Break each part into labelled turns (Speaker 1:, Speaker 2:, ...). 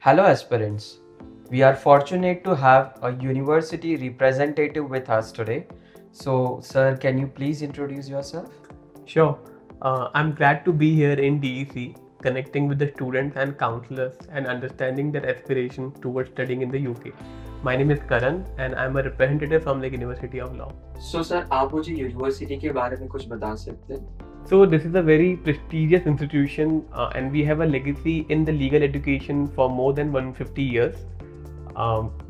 Speaker 1: Hello, aspirants. We are fortunate to have a university representative with us today. So, sir, can you please introduce yourself?
Speaker 2: Sure. I'm glad to be here in DEC, connecting with the students and counselors and understanding their aspiration towards studying in the UK. My name is Karan and I'm a representative from the University of Law.
Speaker 1: So, sir, आप मुझे university के बारे में कुछ बता सकते हैं?
Speaker 2: So, this is a very prestigious institution and we have a legacy in the legal education for more than 150 years.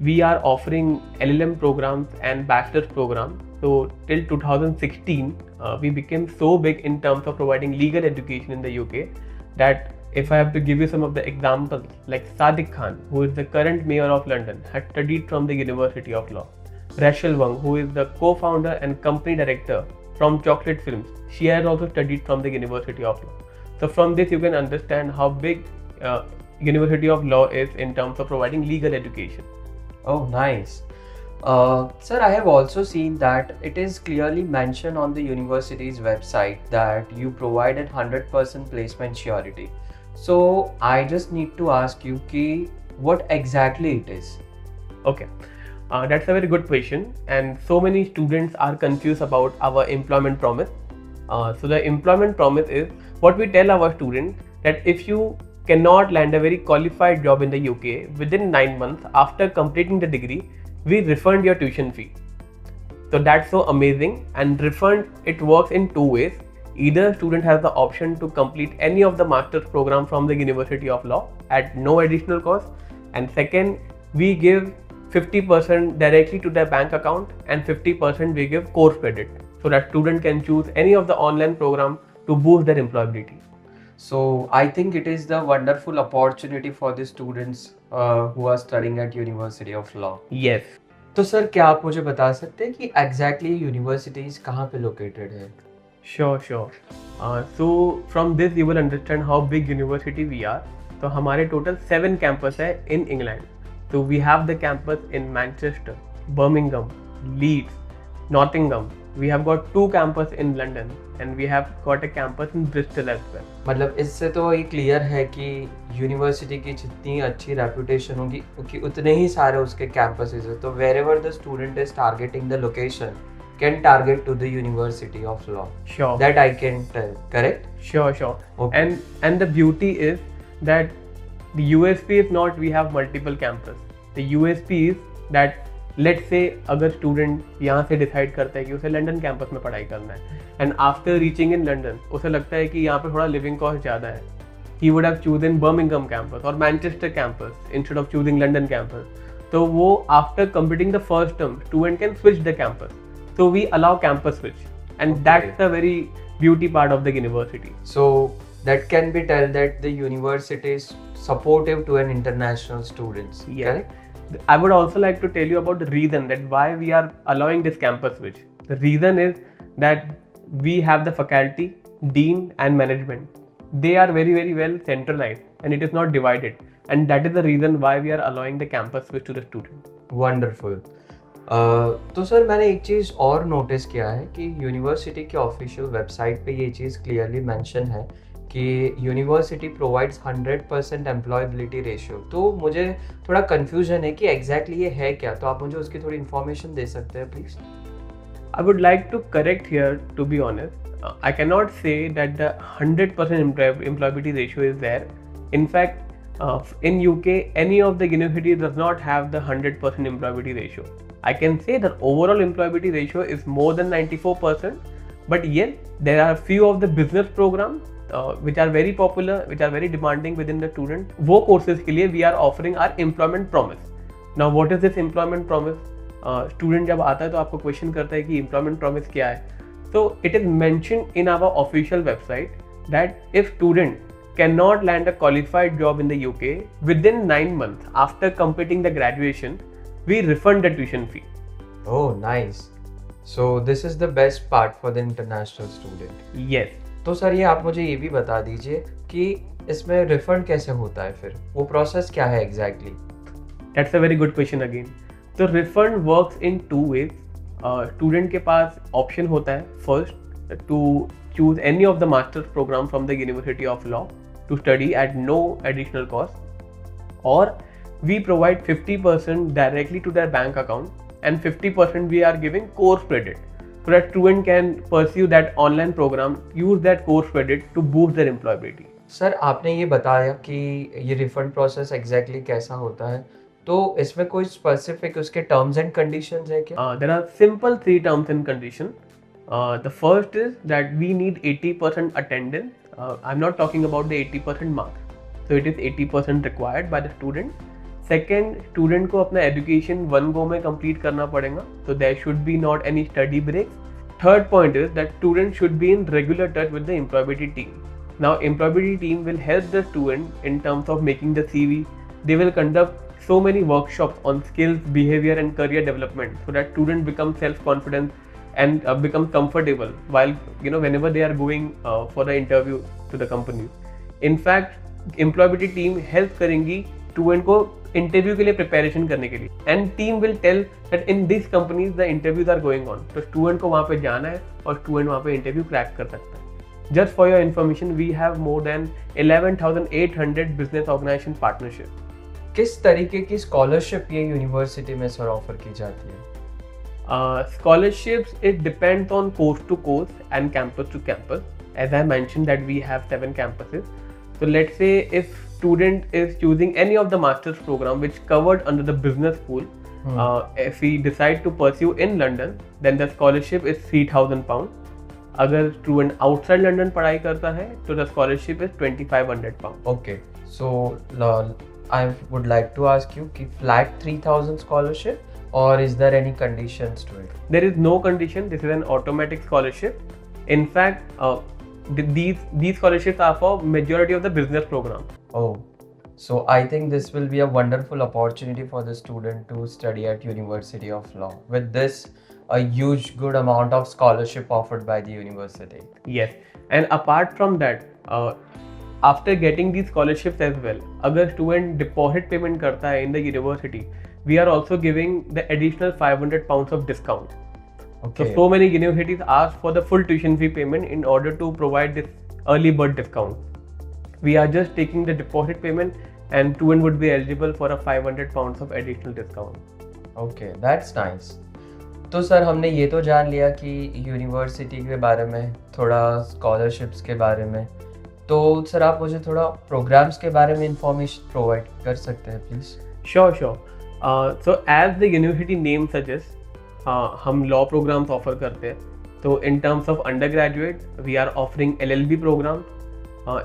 Speaker 2: We are offering LLM programs and bachelor's programs. So till 2016, we became so big in terms of providing legal education in the UK that if I have to give you some of the examples, like Sadiq Khan, who is the current mayor of London, had studied from the University of Law. Rachel Wang, who is the co-founder and company director from Chocolate Films, she has also studied from the University of Law. So from this you can understand how big University of Law is in terms of providing legal education.
Speaker 1: Oh, nice. Sir, I have also seen that it is clearly mentioned on the university's website that you provided 100% placement surety. So, I just need to ask you ki, what exactly it is?
Speaker 2: Okay. That's a very good question, and so many students are confused about our employment promise. So the employment promise is what we tell our students that if you cannot land a very qualified job in the UK within 9 months after completing the degree, we refund your tuition fee. So that's so amazing, and refund, it works in two ways. Either student has the option to complete any of the master's program from the University of Law at no additional cost, and second, we give 50% directly to their bank account and 50% we give course credit, so that student can choose any of the online program to boost their employability.
Speaker 1: So I think it is the wonderful opportunity for the students who are studying at University of Law.
Speaker 2: Yes.
Speaker 1: तो sir क्या आप मुझे बता सकते हैं कि exactly universities कहाँ पे लोकेटेड है?
Speaker 2: Sure. So from this you will understand how big university we are. तो हमारे टोटल 7 कैंपस है in England. So we have the campus in Manchester, Birmingham, Leeds, Nottingham. We have got 2 campus in London and we have got a campus in Bristol as well.
Speaker 1: मतलब इससे तो ये clear है कि university की जितनी अच्छी रेपुटेशन होगी कि उतने ही सारे उसके कैंपसेस है, तो wherever the student is targeting the location can target to the University of Law.
Speaker 2: Sure.
Speaker 1: That I can tell, correct?
Speaker 2: Sure.
Speaker 1: Okay.
Speaker 2: And the beauty is that the USP is not we have multiple campus. The USP is that let's say अगर student यहाँ से decide करता है कि उसे London campus में पढ़ाई करना है and after reaching in London उसे लगता है कि यहाँ पे थोड़ा लिविंग कॉस्ट ज़्यादा है, he would have chosen Birmingham campus और Manchester campus instead of choosing London campus. तो वो after completing the first term student can switch the campus. So we allow campus switch, and
Speaker 1: Okay.
Speaker 2: that's the very beauty part of the university.
Speaker 1: So that can be tell that the university is supportive to an international students,
Speaker 2: Yeah.
Speaker 1: correct?
Speaker 2: I would also like to tell you about the reason that why we are allowing this campus switch. The reason is that we have the faculty, dean and management. They are very well centralized and it is not divided, and that is the reason why we are allowing the campus switch to the student.
Speaker 1: Wonderful. तो sir मैंने एक चीज़ और notice किया है कि university के official website पे ये चीज़ क्लियरली मेंशन है कि यूनिवर्सिटी प्रोवाइड्स 100% एम्प्लॉयबिलिटी रेशियो. तो मुझे थोड़ा कन्फ्यूजन है कि एग्जैक्टली ये है क्या, तो आप मुझे उसकी थोड़ी इन्फॉर्मेशन दे सकते हैं please?
Speaker 2: I would like to correct here, to be honest. I cannot say that the 100% employability ratio is there. In fact, in UK, any of the universities does not have the 100% employability ratio. I can say that overall employability ratio is more than 94%, but yet there are few of the business programs which are very popular, which are very demanding within the student. वो courses के लिए we are offering our employment promise. Now what is this employment promise? Student जब आता है तो आपको question करता है कि एम्प्लॉयमेंट प्रॉमिस क्या है. So it is mentioned in our official website that if student can not land a qualified job in the UK within 9 months after completing the graduation, we refund the tuition fee.
Speaker 1: Oh nice. So this is the best part for the international student.
Speaker 2: Yes.
Speaker 1: तो sir ये आप मुझे ये भी बता दीजिए कि इसमें रिफंड कैसे होता है, फिर वो प्रोसेस क्या है exactly?
Speaker 2: That's a very good question again. तो refund works in 2 ways. Student के पास ऑप्शन होता है first to choose any of the masters program from the university of law to study at no additional cost, और we provide 50% directly to their bank account and 50% we are giving course credit so that student can pursue that online program, use that course credit to boost their employability.
Speaker 1: Sir आपने ये बताया कि ये refund process exactly कैसा होता है, तो इसमें कोई स्पेसिफिक उसके टर्म्स एंड कंडीशंस है क्या?
Speaker 2: There are simple three terms and conditions. The first is that we need 80% attendance. I'm not talking about the 80% marks. So it is 80% required by the student. Second, student को अपना education one go में complete करना पड़ेगा. So there should be not any study breaks. Third point is that student should be in regular touch with the employability team. Now employability team will help the student in terms of making the CV. They will conduct so many workshops on skills, behavior and career development so that student become self-confident and become comfortable while whenever they are going for the interview to the company. In fact, employability team help करेंगी student को interview के लिए preparation करने के लिए, and team will tell that in these companies the interviews are going on, तो student को वहाँ पे जाना है और student वहाँ पे interview crack कर सकता है. Just for your information, we have more than 11,800 business organization partnership.
Speaker 1: किस तरीके की स्कॉलरशिप ये यूनिवर्सिटी में सर ऑफर की जाती है?
Speaker 2: Scholarships, it depends on course to course and campus to campus. As I mentioned that we have 7 campuses. So let's say if student is choosing any of the master's program which covered under the business school, if we decide to pursue in London, then the scholarship is £3,000. अगर student outside London पढ़ाई करता है तो the scholarship is £2,500.
Speaker 1: Okay, so I would like to ask you कि flat 3,000 scholarship or is there any conditions to it?
Speaker 2: There is no condition. This is an automatic scholarship. In fact, these scholarships are for majority of the business program.
Speaker 1: Oh, so I think this will be a wonderful opportunity for the student to study at University of Law. With this, a huge good amount of scholarship offered by the university.
Speaker 2: Yes, and apart from that, after getting these scholarships as well, अगर student deposit payment करता है in the university, we are also giving the additional £500 of discount.
Speaker 1: Okay.
Speaker 2: So many universities ask for the full tuition fee payment in order to provide this early bird discount. We are just taking the deposit payment and student would be eligible for a £500 of additional discount.
Speaker 1: Okay, that's nice. तो sir हमने ये तो जान लिया कि university के बारे में, थोड़ा स्कॉलरशिप्स के बारे में, तो सर आप मुझे थोड़ा प्रोग्राम्स के बारे में इंफॉर्मेशन प्रोवाइड कर सकते हैं please?
Speaker 2: Sure. So as the university name suggests, हम law programs offer करते हैं. तो in terms of undergraduate, we are offering LLB program.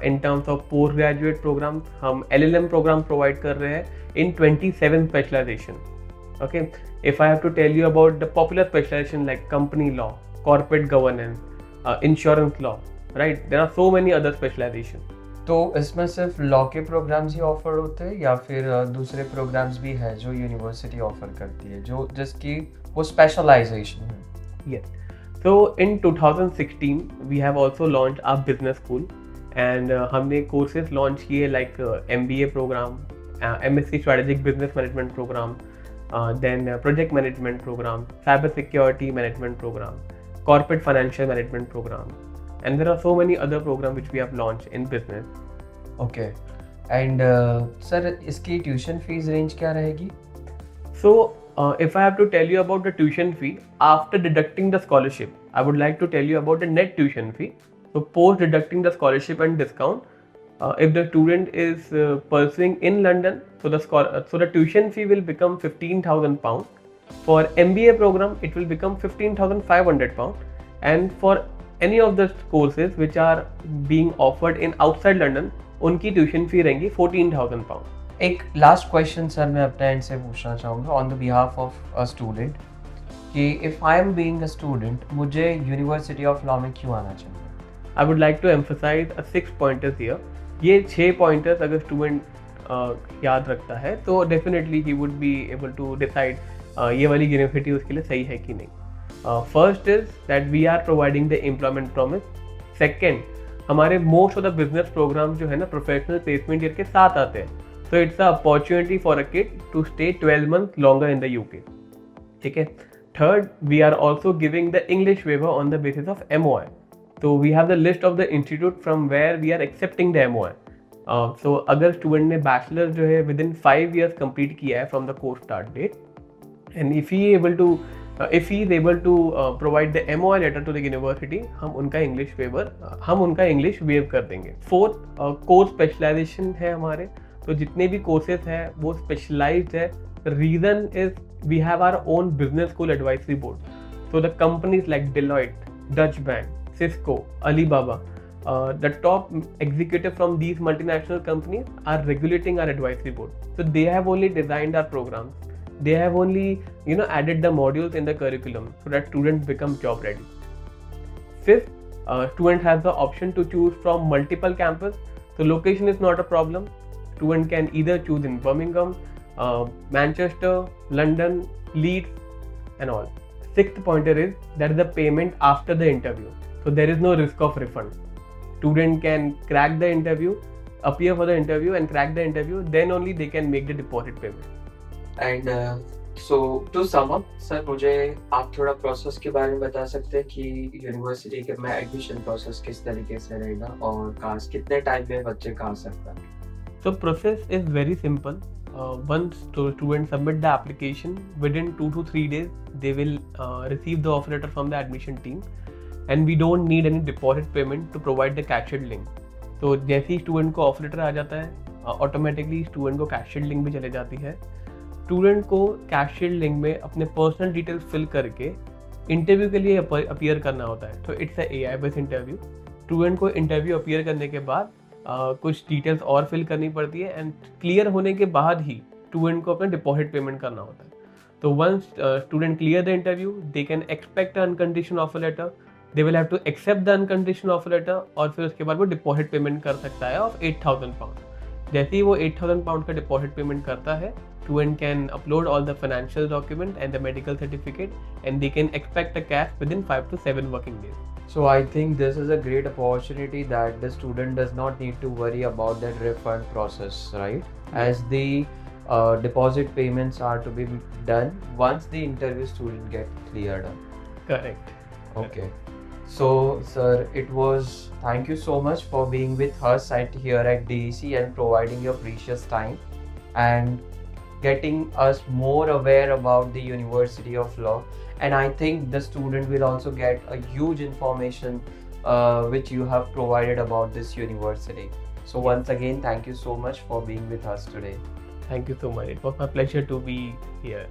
Speaker 2: In terms of postgraduate programs, हम LLM program provide कर रहे हैं in 27 specialization. Okay, if I have to tell you about the popular specialization like company law, corporate governance, insurance law, right? There are so many other specializations.
Speaker 1: तो इसमें सिर्फ law के programmes ही offer होते हैं या फिर दूसरे प्रोग्राम्स भी हैं जो यूनिवर्सिटी ऑफर करती है, जो जिसकी वो स्पेशलाइजेशन है?
Speaker 2: Yes. So in 2016 we have also launched our business school and हमने courses launch किए like MBA program, MSc Strategic Business Management program, then project management program, cyber security management program, corporate financial management program, and there are so many other programs which we have launched in business.
Speaker 1: Okay, and sir इसकी tuition fees range क्या रहेगी?
Speaker 2: So if I have to tell you about the tuition fee after deducting the scholarship, I would like to tell you about the net tuition fee. So post deducting the scholarship and discount, if the student is pursuing in London, so the tuition fee will become £15,000. For MBA program, it will become £15,500, and for any of the courses which are being offered in outside London, उनकी tuition fee रहेंगी £14,000.
Speaker 1: एक last question sir मैं अपने and से पूछना चाहूँगा on the behalf of a student कि if I am being a student मुझे यूनिवर्सिटी ऑफ लॉ में क्यों आना चाहिए?
Speaker 2: I would like to emphasize 6 pointers here. ये 6 pointers अगर student याद रखता है तो definitely he would be able to decide ये वाली यूनिवर्सिटी उसके लिए सही है कि नहीं. First is that we are providing the employment promise. Second, हमारे most of the business programs जो है ना professional placement year के साथ आते हैं. So it's an opportunity for a kid to stay 12 months longer in the UK. ठीक है. Third, we are also giving the English waiver on the basis of MOI. So we have the list of the institute from where we are accepting the MOI. सो अगर student ने bachelor जो है with in 5 years complete किया है from the course start date, and if he is able to provide the MOI letter to the university, हम उनका English wave कर देंगे. फोर्थ, कोर्स स्पेशलाइजेशन है हमारे, तो जितने भी कोर्सेज हैं वो स्पेशलाइज्ड है. Reason is we have our own business school advisory board. So the companies like Deloitte, Dutch Bank, Cisco, Alibaba, the top executive from these multinational companies are regulating our advisory board. So they have only designed our programs. They have only added the modules in the curriculum so that students become job ready. Fifth, student has the option to choose from multiple campus. So location is not a problem. Student can either choose in Birmingham, Manchester, London, Leeds, and all. Sixth pointer is that is the payment after the interview. So there is no risk of refund. Student can crack the interview, appear for the interview and crack the interview, then only they can make the deposit payment.
Speaker 1: And so to sum up sir, मुझे आप थोड़ा process के बारे में बता सकते हैं कि यूनिवर्सिटी के में एडमिशन प्रोसेस किस तरीके से रहेगा और काश कितने टाइम में बच्चे का आ सकता है?
Speaker 2: So process is very simple. Once students submit the application, within 2 to 3 days they will receive the offer letter from the admission team, and we don't need any deposit payment to provide the cashed link. तो जैसे ही student को offer letter आ जाता है, automatically student को कैशड link भी चले जाती है. स्टूडेंट को कैशड लिंक में अपने पर्सनल डिटेल्स फिल करके इंटरव्यू के लिए अपीयर करना होता है. तो it's AI based interview. Student को इंटरव्यू अपीयर करने के बाद कुछ डिटेल्स और फिल करनी पड़ती है, एंड क्लियर होने के बाद ही स्टूडेंट को अपना डिपॉजिट पेमेंट करना होता है. तो once student clear the interview, they can expect unconditional offer letter. They will have to accept the unconditional offer letter, और फिर उसके बाद वो डिपॉजिट पेमेंट कर सकता है ऑफ £8,000. जैसे ही वो £8,000 का डिपॉजिट पेमेंट करता है, student can upload all the financial document and the medical certificate, and they can expect a cash within 5 to 7 working days.
Speaker 1: So I think this is a great opportunity that the student does not need to worry about that refund process, right? As the deposit payments are to be done once the interview student get cleared up.
Speaker 2: Correct.
Speaker 1: Okay. So sir, thank you so much for being with us here at DEC and providing your precious time and getting us more aware about the University of Law. And I think the student will also get a huge information which you have provided about this university. So once again, thank you so much for being with us today.
Speaker 2: Thank you so much. It was my pleasure to be here.